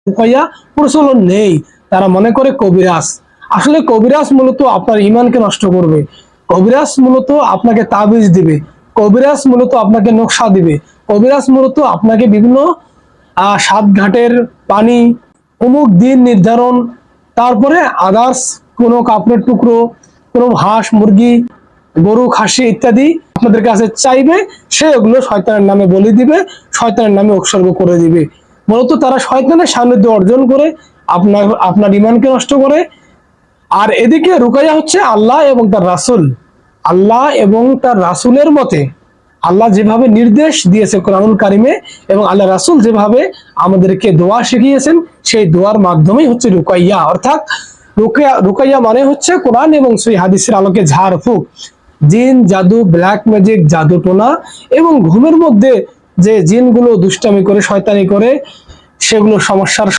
রুকাইয়া প্রচলন নেই, তারা মনে করে কবিরাজ। আসলে কবিরাজ মূলত আপনার ইমানকে নষ্ট করবে, কবিরাজ মূলত আপনাকে তাবিজ দিবে, কবিরাজ মূলত আপনাকে নকশা দিবে, কবিরাজ মূলত আপনাকে বিভিন্ন সাত ঘাটের পানি, অমুক দিন নির্ধারণ, তারপরে আদার্স কোনো কাপড়ের টুকরো, কোনো হাঁস মুরগি গরু খাসি ইত্যাদি আপনাদের কাছে চাইবে, সে ওগুলো শয়তানের নামে বলি দিবে, শয়তানের নামে উৎসর্গ করে দিবে। মূলত তারা শয়তানের সান্নিধ্য অর্জন করে আপনার ইমানকে নষ্ট করে। আর এদিকে রুকাইয়া হচ্ছে আল্লাহ এবং তার রাসূল, আল্লাহ এবং তার রাসূলের মতে, আল্লাহ যেভাবে নির্দেশ দিয়েছে কোরআনুল কারিমে এবং আল্লাহ রাসূল যেভাবে আমাদেরকে দোয়া শিখিয়েছেন, সেই দোয়ার মাধ্যমেই হচ্ছে রুকাইয়া। অর্থাৎ রুকাইয়া মানে হচ্ছে কোরআন এবং সেই হাদিসের আলোকে ঝাড়ফুঁক, জিন জাদু, ব্ল্যাক ম্যাজিক, জাদু টোনা এবং ঘুমের মধ্যে যে জিনগুলো দুষ্টামি করে শয়তানি করে সেগুলো সমস্যার